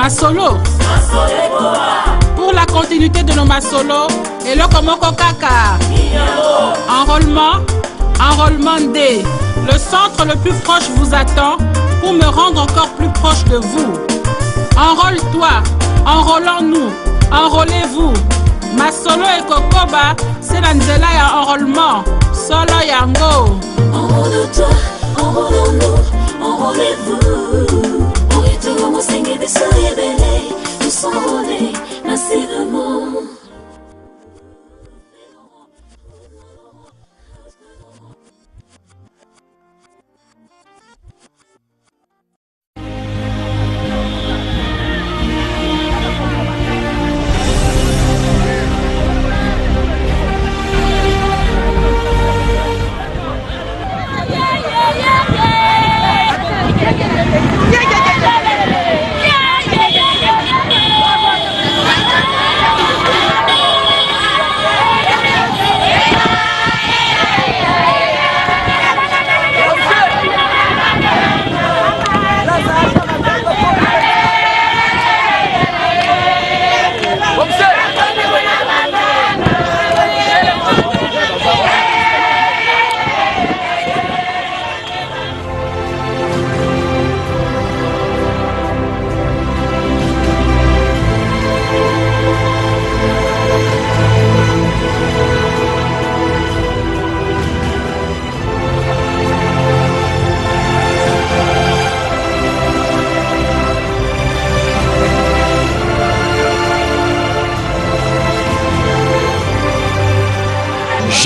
Masolo. Pour la continuité de nos Masolo, et le Komoko Kaka. Enrôlement D. Le centre le plus proche vous attend pour me rendre encore plus proche de vous. Enrôle-toi, enrôlons-nous, enrôlez-vous. Masolo et Kokoba, c'est l'Anzela et enrôlement. Solo Yango. Enrôle-toi, enrôlons-nous, enrôlez-vous. Nous s'enrôler massivement.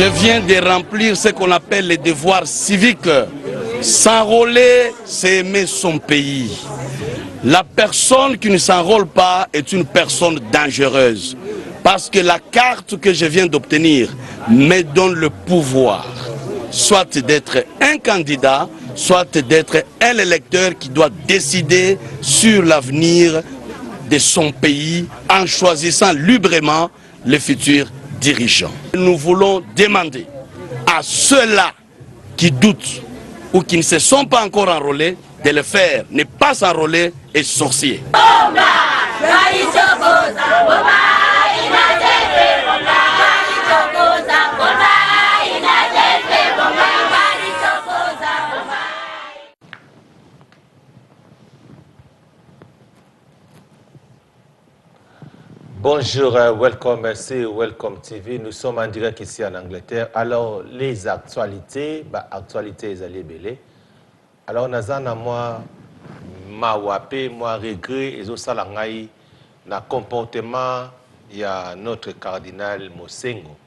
Je viens de remplir ce qu'on appelle les devoirs civiques. S'enrôler, c'est aimer son pays. La personne qui ne s'enrôle pas est une personne dangereuse. Parce que la carte que je viens d'obtenir me donne le pouvoir, soit d'être un candidat, soit d'être un électeur qui doit décider sur l'avenir de son pays en choisissant librement les futurs dirigeants. Nous voulons demander à ceux-là qui doutent ou qui ne se sont pas encore enrôlés de le faire, ne pas s'enrôler et sorcier. Bonjour, welcome, c'est Welcome TV. Nous sommes en direct ici en Angleterre. Alors, les actualités, actualités allées belé. Alors, nous avons moi, ma wapé, moi regret, et ça langai, na comportement, il y a notre cardinal Mosengo.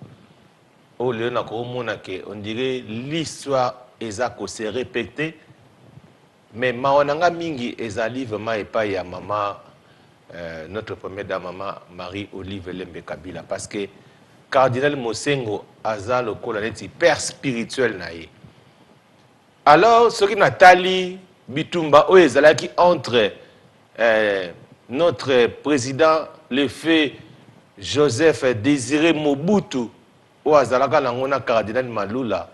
Au lieu na on dirait l'histoire ezako se répéter, mais ma onanga mingi ezali vraiment et pas ya maman. notre première dame, maman Marie-Olive Lembe Kabila, parce que Cardinal Mosengo aza lokola neti père spirituel naïe. Alors, ce qui Nathalie Bitumba Oezalaki entre notre président, le fait Joseph Désiré Mobutu, Oazalaka Langona Cardinal Malula.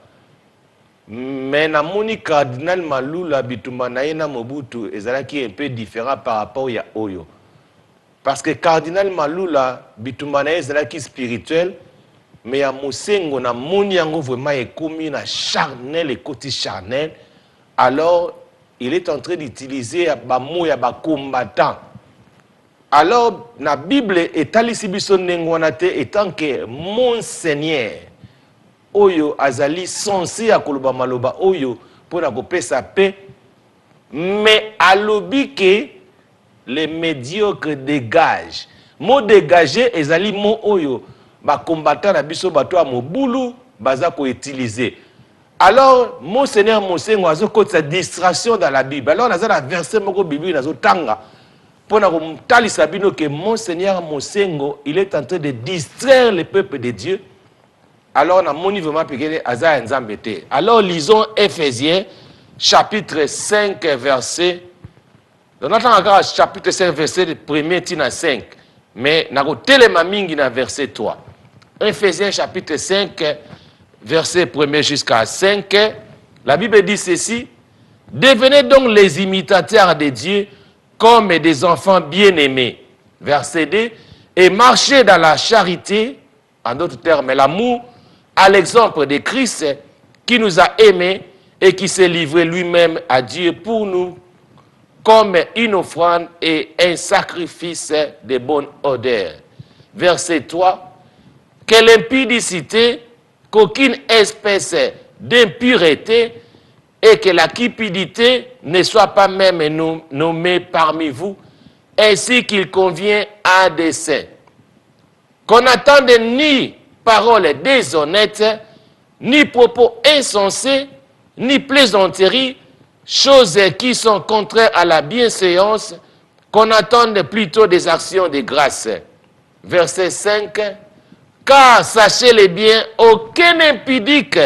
Mais namoni Cardinal Malula Bitumba Naïna Mobutu ezalaki un peu différent par rapport à Oyo. Parce que Cardinal Malula Bitumba Naïna ezalaki spirituel, mais à Mosengo na moni yango vraiment ekomi na charnel et côté charnel. Alors il est en train d'utiliser ba mot ya ba combattant. Alors na Bible etalisi biso nengwana te étant que Monseigneur Oyo azali censé akoloba maloba Oyo pour na kopesa paix, mais alobi que les médiocres dégagent. Mot dégager ezali mot Oyo ba combattant na biso bato a mobulu baza ko utiliser. Alors Monseigneur Mosengo azoko sa distraction dans la Bible. Alors naza na verset moko Bible nazo tanga pour na talisa bino que Monseigneur Mosengo il est en train de distraire le peuple de Dieu. Alors na moni vraiment pekele aza nzambete. Alors lisons Éphésiens chapitre 5 verset. Donc encore chapitre 5 verset 1er tina 5. Mais na ko telema mingi na verset 3. Éphésiens chapitre 5 verset 1er jusqu'à 5. La Bible dit ceci: devenez donc les imitateurs de Dieu comme des enfants bien-aimés. Verset 2. Et marchez dans la charité, en d'autres termes l'amour, à l'exemple de Christ qui nous a aimés et qui s'est livré lui-même à Dieu pour nous comme une offrande et un sacrifice de bonne odeur. Verset 3. Que l'impudicité, qu'aucune espèce d'impureté et que la cupidité ne soit pas même nommée parmi vous, ainsi qu'il convient à des saints. Qu'on n'attende ni paroles déshonnêtes, ni propos insensés, ni plaisanteries, choses qui sont contraires à la bienséance, qu'on attende plutôt des actions de grâce. Verset 5. Car sachez-le bien, aucun impudique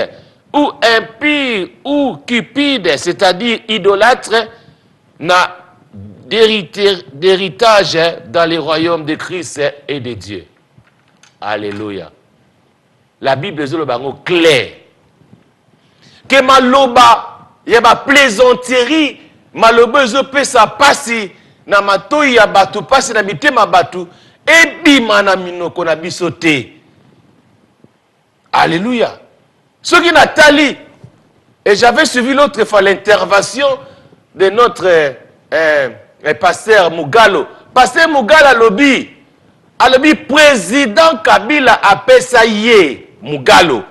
ou impie ou cupide, c'est-à-dire idolâtre, n'a d'héritage dans les royaumes de Christ et de Dieu. Alléluia. La Bible est le bango clair. Que maloba, il y a ma plaisanterie, maloba zo pesa pasi na matoi ya batu pasi na mitema batu et bima na minoko na bisote. Alléluia. Ce qui n'a tali, et j'avais suivi l'autre fois l'intervention de notre pasteur Mugalo. Pasteur Mugalo alobi président Kabila apesa ye Mugalo.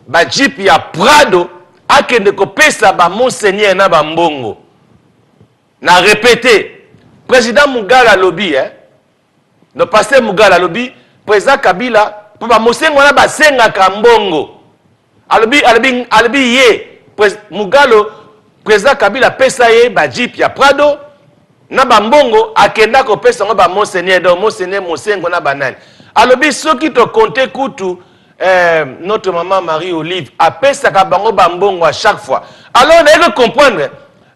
Ba jeep ya Prado akende ko pesa ba Monseigneur na ba mbongo. Na répété, président Mugalo alobi le pasteur Mugalo alobi président Kabila pour ba Mosengo na ba senga ka mbongo. Alobi ye Mugalo président Kabila pesa ye ba jeep ya Prado na ba mbongo akenda ko pesa ngo ba Monseigneur donc Monseigneur Mosengo na banani. Alobi soki to compter kutu notre maman Marie-Olive a pesa ka bango ba mbongo à chaque fois. Alors on a que comprendre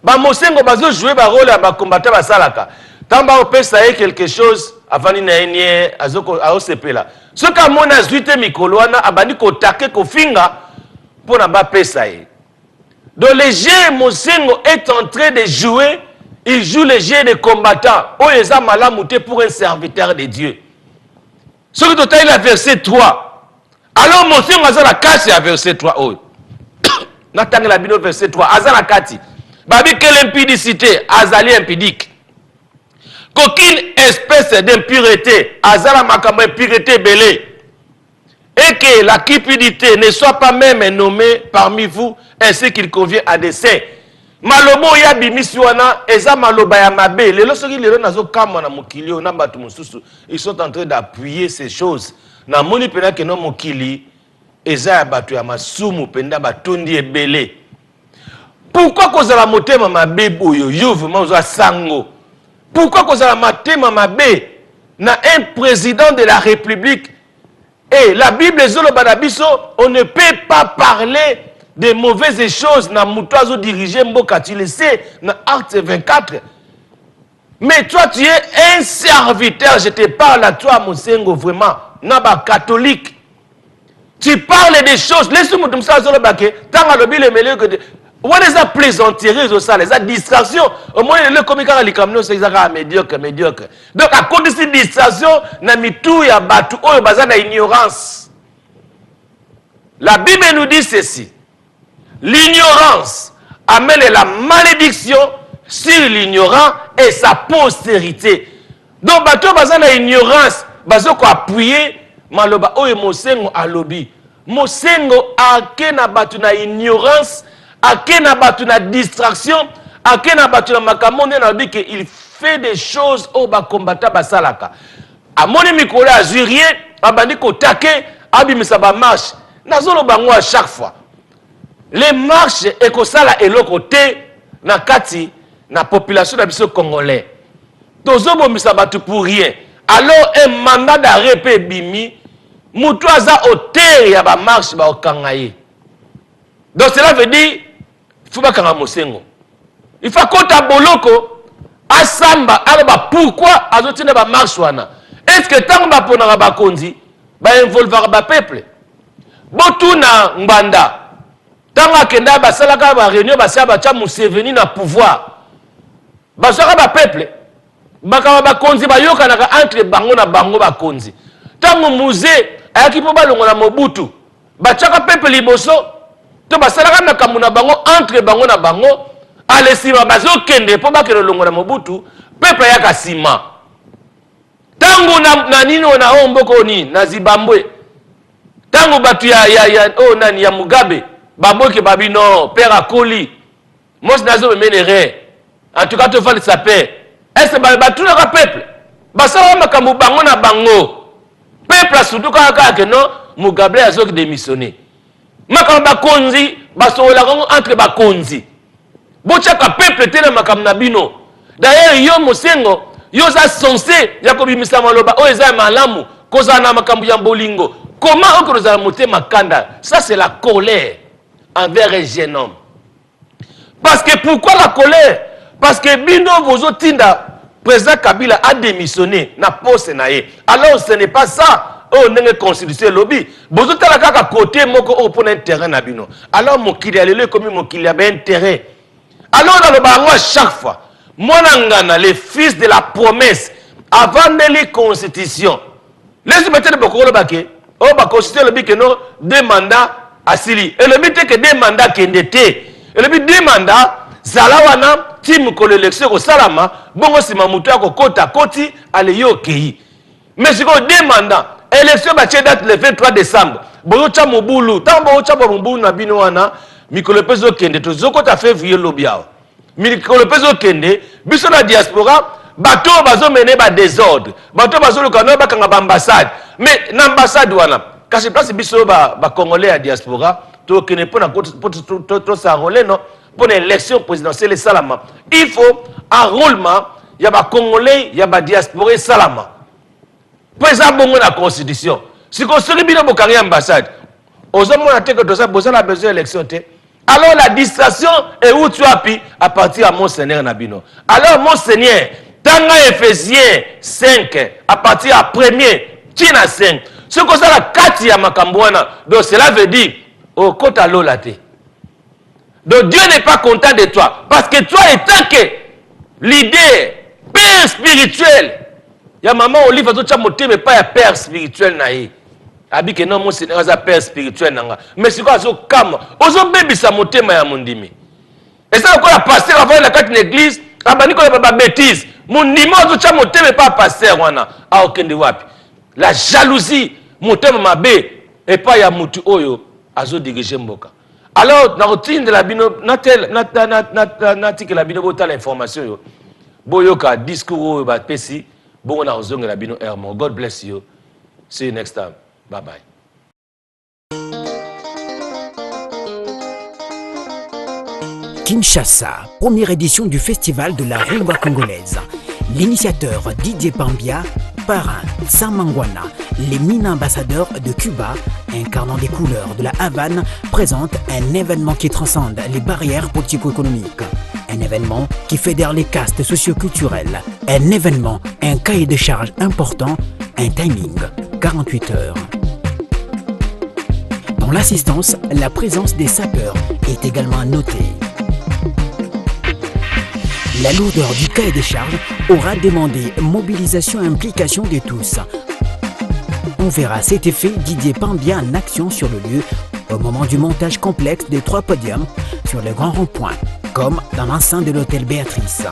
ba Mosengo bazo jouer ba rôle ba combattant ba salaka. Tamba o pesa ye quelque chose avant ni na enie azoko a osepela. Ce ka mona zuite mikolo wana abandi ko take ko finga pour na ba pesa ye. Donc le jeu Mosengo est en train de jouer, il joue le jeu de combattant. Oyeza malamouté pour un serviteur de Dieu. Ce que tu as verset 3. Alors Mosengo aza la kati à verset 3 oyo. Natanga la bino verset 3 aza la kati. Babi que l'impudicité azali impudique. Qu'aucune espèce d'impureté azala makambo impureté belé. Et que la cupidité ne soit pas même nommée parmi vous, ainsi qu'il convient à des saints. Malobo ya bimisi wana eza maloba ya mabe. Lelo soki lelo nazo kama na mokili na batu mususu, ils sont en train d'appuyer ces choses. Na moni pena ke no mokili eza ya batu ya masumu penda batondi ebele. Pourquoi kozala motema mabe boyo yo vraiment oza sango? Pourquoi cause la matema mabé na un président de la République? Et la Bible on ne peut pas parler de mauvaises choses na mutoazo diriger mboka, tu le sais, na Acte 24. Mais toi tu es un serviteur, je te parle à toi Mosengo vraiment, na ba catholique. Tu parles des choses, laisse-moi comme ça, tant à l'objet, que what is that plaisanterie, les distractions. Au moins, le comique à l'icamno, c'est médiocre. Donc, à cause de ces distractions, n'a mis tout et abattu, oh, basé dans l'ignorance. La Bible nous dit ceci. L'ignorance amène la malédiction sur l'ignorant et sa postérité. Donc, bateau basé dans l'ignorance, basé quoi appuyer. Maloba oye Mosengo alobi. Mosengo ake na batu na ignorance, ake na batu na distraction, ake na batu na makamonde na lobi que il fait des choses au ba combattant basalaka. Amoni mikolo azurien, abandi ko take, abimisa ba marche. Nazolo bango à chaque fois. Les marches et ko sala eloko te na kati na population na biso congolais. Tozo bomisa batu pour rien. Alors un mandat d'arrêt pe bimi, moutou aza hauteur ya ba marche ba okangaye. Donc cela veut dire il faut pas kanga Mosengo. Il faut kota boloko asamba alba pourquoi azotina ba marche wana. Est-ce que tant ba pona ba konzi ba involver ba peuple. Botuna nganda. Tanga kenda ba salaka ba réunion ba sa ba cha Museveni na pouvoir. Ba saka ba peuple. Bakawa bakonzi bayoka naka entre bango na bango bakonzi. Tango musée ayaki po balongo na Mobutu. Bachaka peuple liboso to basalaka na kamuna bango entre bango na bango alesima bazo kende po bakelo longo na Mobutu peuple yaka sima. Tango na nino na omboko ni na Zimbabwe. Tango batu ya nani ya Mugabe baboke babino père akoli. Mos nazo menere. En tout cas to fallait sa paix. Est-ce que tout le peuple basala makambo bango na bango peuple surtout quand non Mugabe azok démissionné makambo bakonzi basola entre bakonzi bochaka peuple tena makambo na bino d'ailleurs yo Mosengo yo za censé ya kobimisa maloba o eza malamu koza na makambo ya bolingo comment okoza motema kanda ça c'est la colère envers un jeune homme. Parce que pourquoi la colère? Parce que Bino Vozotinda, président Kabila a démissionné na poste naé. Alors ce n'est pas ça. Oh, n'est constitution lobby. Bozotala kaka côté moko opone intérêt na Bino. Alors mon kili alele comme mon kili a bien intérêt. Alors dans le bango chaque fois, Monangana, les fils de la promesse, avant de les constitution. Les mettre beaucoup le baquet. Oh, ba constitution lobby que non deux mandats à Sili. Et le but est que deux mandats qui n'étaient. Et le but deux mandats Zalawana, Tim ko l'élection au Salama, bongo sima mutu ya kota koti ale yo kei. Mais si ko demanda élection ba date le 23 décembre. Bongo cha mobulu, tambo cha mobulu na bino wana, mikolo pezo kende to zoko ta février lobiao. Mikolo pezo kende, biso na diaspora, bato bazo mener ba désordre. Bato bazo le kano ba kanga ambassade. Mais na ambassade wana, kasi place biso ba congolais à diaspora, to kene pona to s'enrôler non. Pour l'élection présidentielle et Salama. Il faut enrôlement, il y a des Congolais, il y a des diaspora Salama. Président Bongo la Constitution. Si on se libère de la ambassade, aux hommes on a besoin d'élection. Alors la distraction est où tu as pu à partir de Monseigneur Nabino. Alors Monseigneur, dans Ephésiens 5, à partir de 1er, Tina 5, ce que ça la 4 ya Makambouana, donc cela veut dire, au côté à l'olate. Donc Dieu n'est pas content de toi. Parce que toi, étant que l'idée, père spirituel, il y a maman Olive, mais pas un père spirituel. Abi que non, mon Seigneur, c'est un père spirituel. Mais c'est quoi, c'est comme, ozo bébé, ça monte, mais à mon dimi. Et ça, quand la pasteur avant la carte de l'église, abani ko pas bêtise. Mon numéro de monte, mais pas pasteur, wana. Ah, aucun de wapi. La jalousie, monte, ma bé, et pas ya mutu oyo, azo diriger mboka. Alors, dans la routine de la bino, natique la bino, bota l'information, boyoka, discours, ba pesi, bon, on a ozong la bino, Hermon. God bless you. See you next time. Bye bye. Kinshasa, première édition du festival de la rumba congolaise. L'initiateur Didier Pambia, parrain Sam Mangwana, les mines ambassadeurs de Cuba, incarnant des couleurs de la Havane, présentent un événement qui transcende les barrières politico-économiques. Un événement qui fédère les castes socio-culturelles. Un événement, un cahier de charges important, un timing, 48 heures. Dans l'assistance, la présence des sapeurs est également notée. La lourdeur du cahier des charges aura demandé mobilisation et implication de tous. On verra cet effet Didier Pambia en action sur le lieu au moment du montage complexe des 3 podiums sur le grand rond-point, comme dans l'enceinte de l'hôtel Béatrice.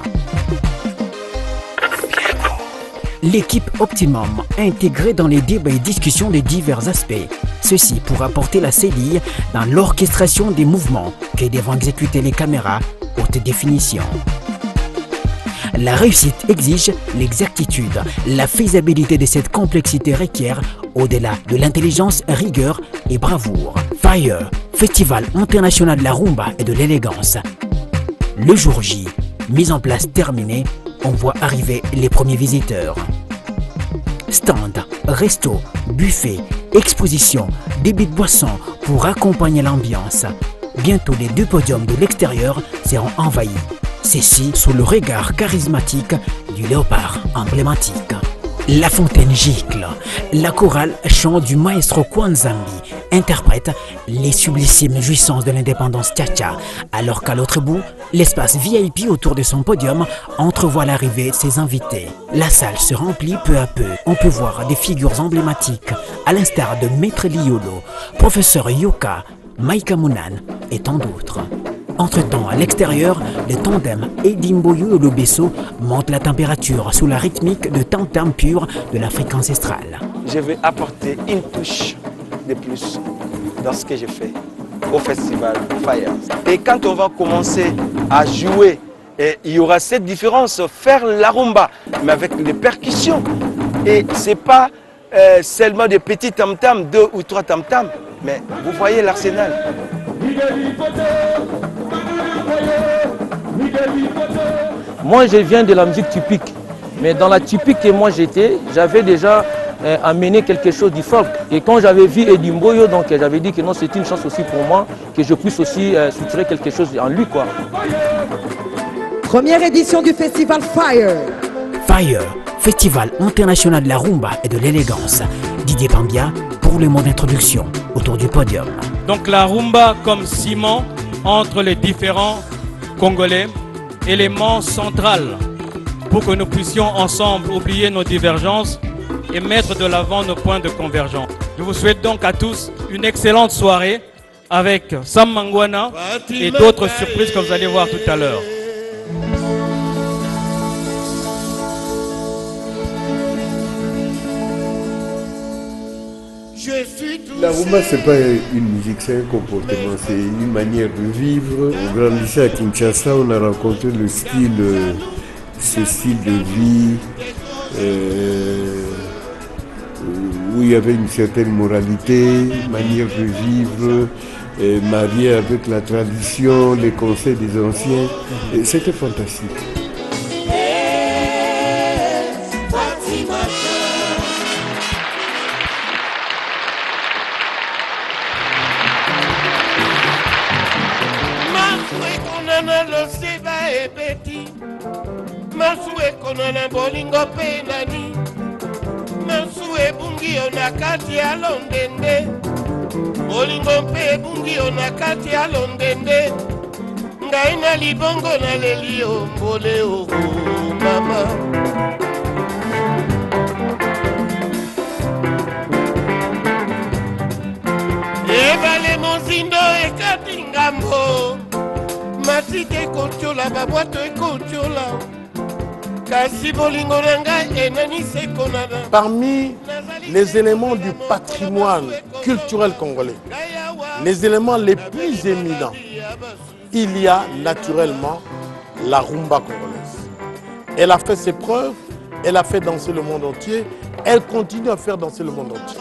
L'équipe Optimum intégrée dans les débats et discussions de divers aspects. Ceci pour apporter la cédille dans l'orchestration des mouvements que devront exécuter les caméras haute définition. La réussite exige l'exactitude. La faisabilité de cette complexité requiert, au-delà de l'intelligence, rigueur et bravoure. Fire, Festival international de la rumba et de l'élégance. Le jour J, mise en place terminée, on voit arriver les premiers visiteurs. Stand, resto, buffet, exposition, débit de boissons pour accompagner l'ambiance. Bientôt les 2 podiums de l'extérieur seront envahis. Ceci sous le regard charismatique du léopard emblématique. La fontaine gicle. La chorale chant du maestro Kwanzambi interprète les sublissimes jouissances de l'indépendance tcha-tcha, alors qu'à l'autre bout, l'espace VIP autour de son podium entrevoit l'arrivée de ses invités. La salle se remplit peu à peu. On peut voir des figures emblématiques, à l'instar de Maître Liolo, Professeur Yoka, Maïka Mounan et tant d'autres. Entre-temps, à l'extérieur, le tandem Edimboyo et Lobesso monte la température sous la rythmique de tam-tam pur de l'Afrique ancestrale. Je vais apporter une touche de plus dans ce que je fais au festival Fire. Et quand on va commencer à jouer, il y aura cette différence, faire la rumba, mais avec les percussions. Et ce n'est pas seulement des petits tam-tam, 2 ou 3 tam-tam, mais vous voyez l'arsenal. Moi, je viens de la musique typique. Mais dans la typique que moi j'étais, j'avais déjà amené quelque chose du folk. Et quand j'avais vu Edimboyo, donc j'avais dit que non, c'est une chance aussi pour moi, que je puisse aussi soutirer quelque chose en lui, quoi. Première édition du festival Fire. Fire, Festival international de la rumba et de l'élégance. Didier Pambia pour le mot d'introduction autour du podium. Donc la rumba comme ciment entre les différents Congolais, élément central pour que nous puissions ensemble oublier nos divergences et mettre de l'avant nos points de convergence. Je vous souhaite donc à tous une excellente soirée avec Sam Mangwana et d'autres surprises que vous allez voir tout à l'heure. La rumba, ce n'est pas une musique, c'est un comportement, c'est une manière de vivre. Au grandissant à Kinshasa, on a rencontré le style, ce style de vie où il y avait une certaine moralité, manière de vivre, mariée avec la tradition, les conseils des anciens. C'était fantastique. Masue konana bolingo pe nani Masue bungi ona kati ya londende Bolingo pe bungi ona kati ya londende Ngai na libongo na lelio mbole oho mama Ebale mozindo ekati ngambo Matike kochola babwato ekochola Parmi les éléments du patrimoine culturel congolais, les éléments les plus éminents, il y a naturellement la rumba congolaise. Elle a fait ses preuves, elle a fait danser le monde entier, elle continue à faire danser le monde entier.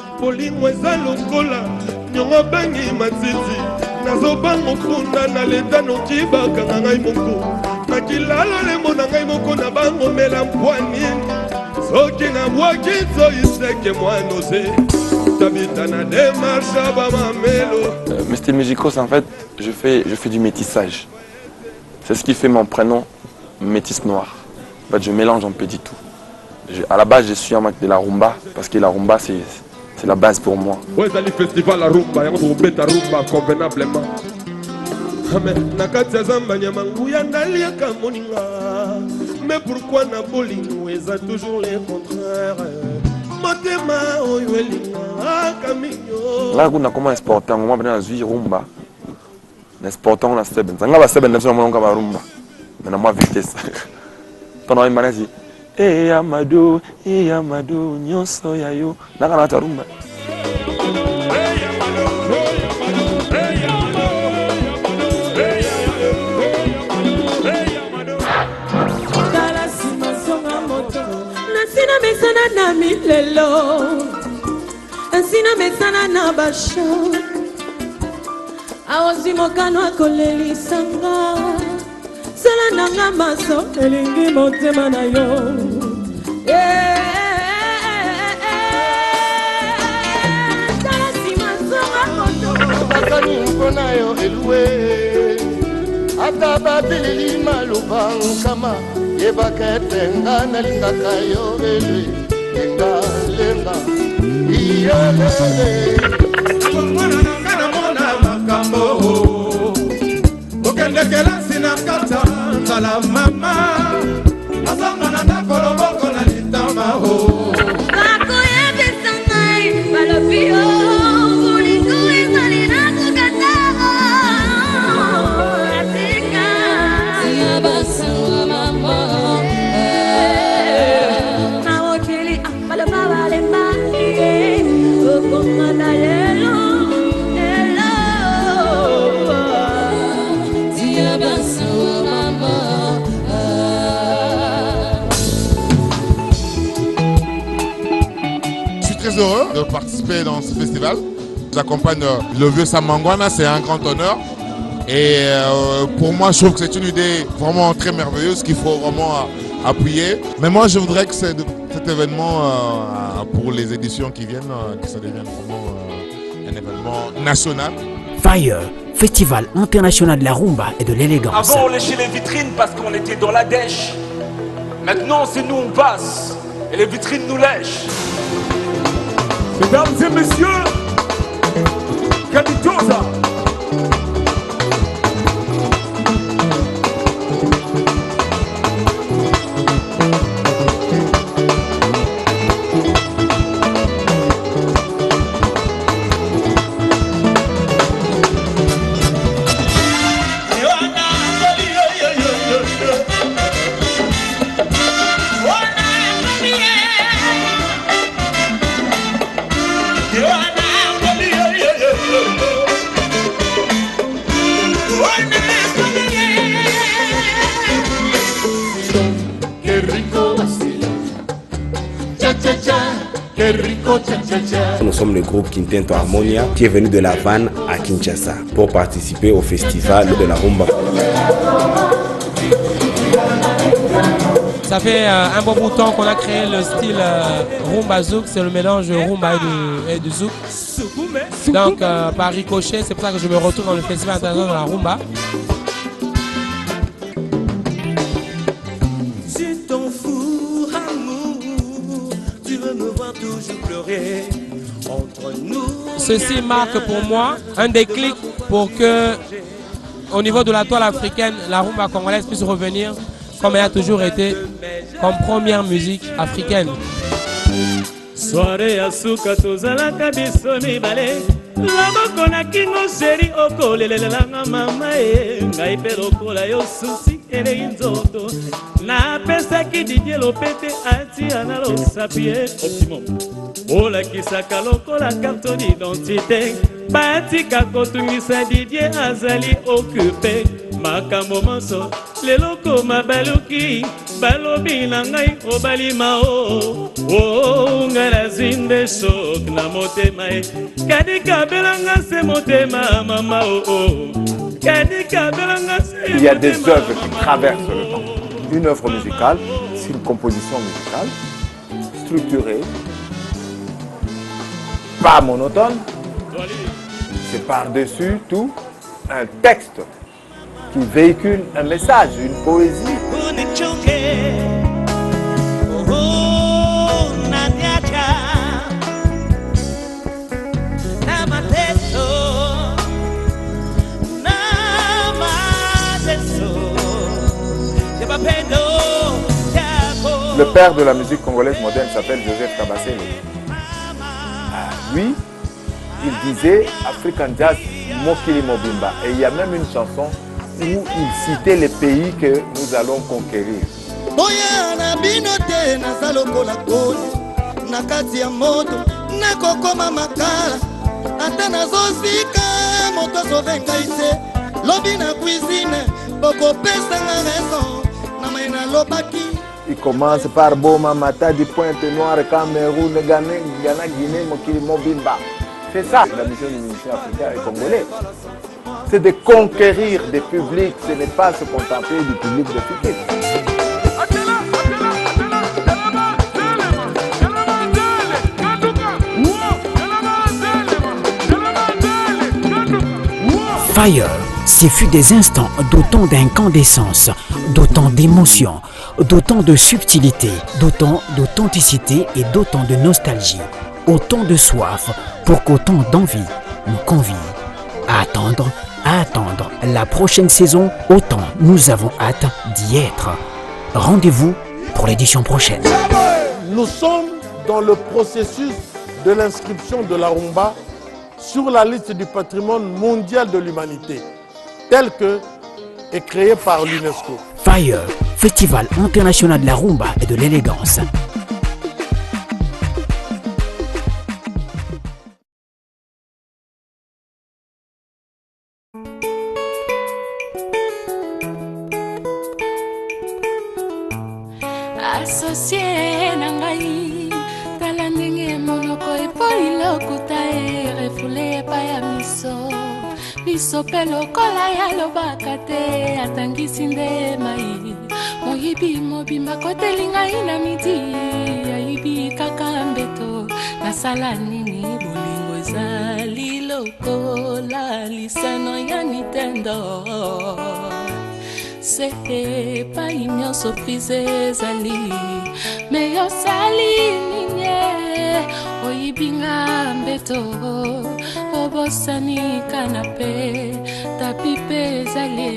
makila lolembo na ngai moko na bango mela mpwani soki na bwaki zoiseke mwanose tabita na demarche bamamelo. Mes styles musicaux, en fait, je fais du métissage. C'est ce qui fait mon prénom métis noir. En fait, je mélange un peu du tout. À la base, je suis un mec de la rumba, parce que la rumba, c'est la base pour moi. Ouais, c'est le festival la rumba, on trouve la rumba convenablement. Mais pourquoi na bolingo eza toujours les contraires? Là, on a comment exporter, on va venir rumba. Exporter, on a seben. Ça va seben, on va rumba. Mais moi vitesse. Ton nom est Manazi. Amadou, nyonso yayo. Nakana ta rumba. Nasina mesana na milelo, nasina mesana na basho. Awazi mokano akoleli sanga, sala nanga maso elingi motema na yo. Bakani mpona yo eluwe, ata babilili maloba nkama. Yebaka etenga nalingaka yo elwe lenga iyelele mwana nanga namona makambo okende kelasi na kata nzala mama azanga na ndako loboko na litama ho bakoyebisa ngai balobi yo bolingo ezali nakokatao atika yabasanga mama. Je suis très heureux de participer dans ce festival. J'accompagne le vieux Samangwana, c'est un grand honneur. Et pour moi, je trouve que c'est une idée vraiment très merveilleuse qu'il faut vraiment appuyer. Mais moi, je voudrais que cet événement, pour les éditions qui viennent, que ça devienne vraiment un événement national. Fire, Festival international de la rumba et de l'élégance. Avant, on léchait les vitrines parce qu'on était dans la dèche. Maintenant, c'est nous, on passe. Et les vitrines nous lèchent. Mesdames et messieurs, Capitosa. Nous sommes le groupe Quinteto Harmonia qui est venu de La Havane à Kinshasa pour participer au festival de la rumba. Ça fait un bon bout de temps qu'on a créé le style rumba zouk, c'est le mélange de rumba et de zouk. Donc par ricochet, c'est pour ça que je me retrouve dans le festival international de la rumba. Ceci marque pour moi un déclic pour que, au niveau de la toile africaine, la rumba congolaise puisse revenir comme elle a toujours été, comme première musique africaine. Soirée à Souka, tozalaka biso mibale. Loboko na kingo seri okolelelanga mama e. Ngai pe lokola yo susi elei nzoto. Napesaki Didier Lopete atia na losapie optimum. Olakisaka lokola carte d'identité. Batika kotungisa Didier azali occupé. Makambo moso leloko mabaluki balobi na ngai obalima o ngala zinde sok na motema e kadika belanga se motema mama o kadika belanga se il y a des œuvres qui traversent le temps. Une œuvre musicale, c'est une composition musicale structurée, pas monotone, c'est par-dessus tout un texte qui véhicule un message, une poésie. Le père de la musique congolaise moderne s'appelle Joseph Kabasele. Lui, il disait African Jazz Mokili Mobimba. Et il y a même une chanson où il citait les pays que nous allons conquérir. Il commence par Boma, Mata, du Pointe-Noire, Cameroun, Ghana, Guinée, Mokili Mobimba. C'est ça la mission du musicien africain et congolais. C'est de conquérir des publics, ce n'est pas se contenter du public de Fiké. Fire, ce fut des instants d'autant d'incandescence, d'autant d'émotion, d'autant de subtilité, d'autant d'authenticité et d'autant de nostalgie, autant de soif pour qu'autant d'envie nous convie à attendre la prochaine saison, autant nous avons hâte d'y être. Rendez-vous pour l'édition prochaine. Nous sommes dans le processus de l'inscription de la rumba sur la liste du patrimoine mondial de l'humanité, tel que est créé par l'UNESCO. Fire, Festival international de la rumba et de l'élégance. Associé nangai tala ndenge monoko epoli lokuta refule pa ya miso pe lokola ya lobaka te atangisi nde mai moyibi mobimba koteli ngai na midi ayibi kaka mbeto nasala nini bolingo ezali lokola lisano ya Nintendo. C'est pas une surprise ezali mais yo sali ninye oyibinga mbeto obosani canapé tapi pe ezali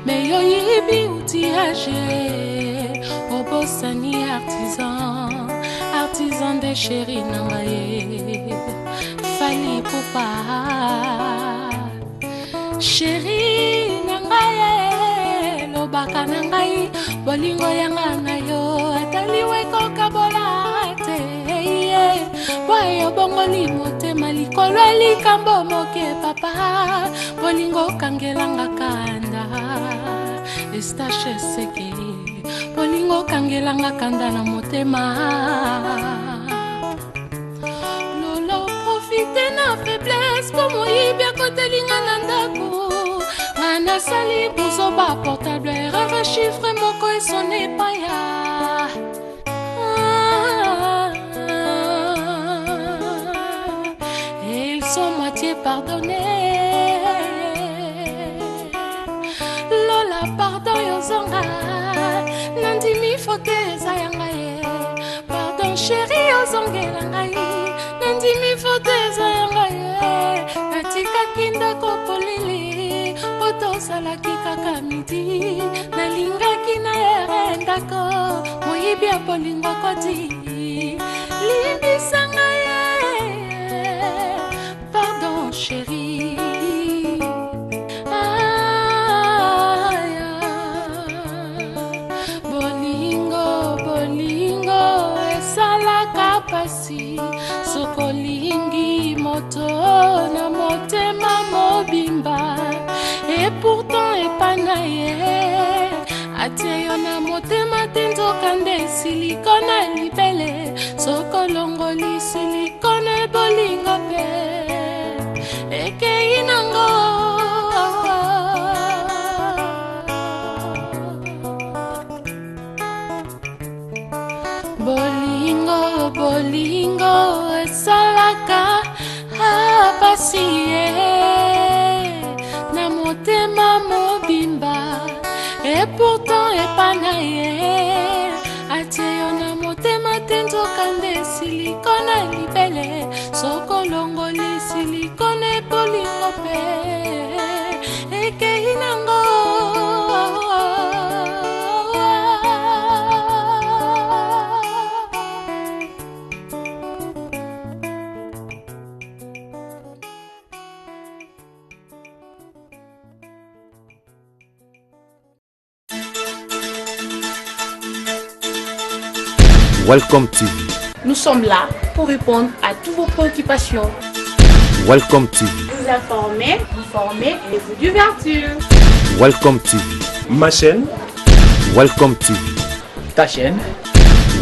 mais yo yibi outillage obosani artisan de chéri nangaye fali poupa chéri nangaye lobaka na ngai bolingo yanga na yo ataliwe kokabola te boyo bongoli motema likolo likambo moke papa bolingo kangelanga kanda estache seki bolingo kangelanga kanda na motema lolo profite na faiblesse como ibia kotelinga na ndako Ana sali buzoba portable erreur chiffre moko et son epaya et ils sont moitié pardonnés Lola pardon yozonga nandimi fote zayanga ye pardon chéri yozongela ngai nandimi fote zayanga ye natika kinda kopolili otosalaki kaka midi nalingaki na ere ndako moyibi ya bolingo koti limbisanga ye pardon chéri bolingo esalaka pasi sokolingi moto na motema mobimba et pourtant epanaye ateyo na motema tenzoka nde silikona libele sokolongoli silikona bolingo pe ekei nango Welcome TV. Nous sommes là pour répondre à toutes vos préoccupations. Welcome TV. Vous informer, vous former et vous divertir. Welcome TV. Ma chaîne. Welcome TV. Ta chaîne.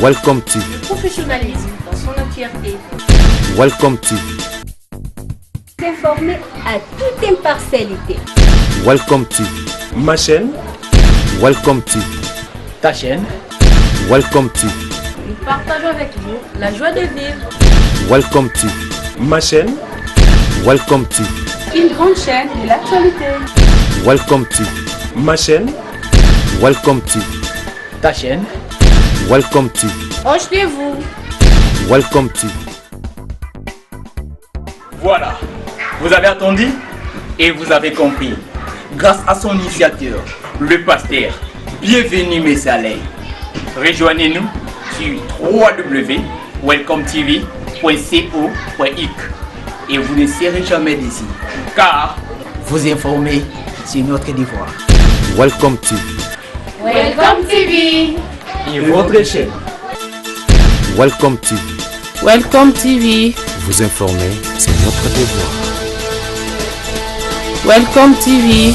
Welcome TV. Le professionnalisme dans son entièreté. Welcome TV. S'informer à toute impartialité. Welcome TV. Ma chaîne. Welcome TV. Ta chaîne. Welcome TV. Nous partageons avec vous la joie de vivre. Welcome TV. Ma chaîne. Welcome TV. Une grande chaîne de l'actualité. Welcome TV. Ma chaîne. Welcome TV. Ta chaîne. Welcome TV. Projetez-vous. Welcome TV. Voilà, vous avez attendu et vous avez compris. Grâce à son initiateur, le pasteur, bienvenue mes salés. Rejoignez-nous sur www.welcometv.co.uk et vous ne serez jamais d'ici, car vous informez sur notre devoir. Welcome TV. Welcome TV. Et votre chaîne. Welcome TV. Welcome TV. Vous informer, c'est notre devoir. Welcome TV.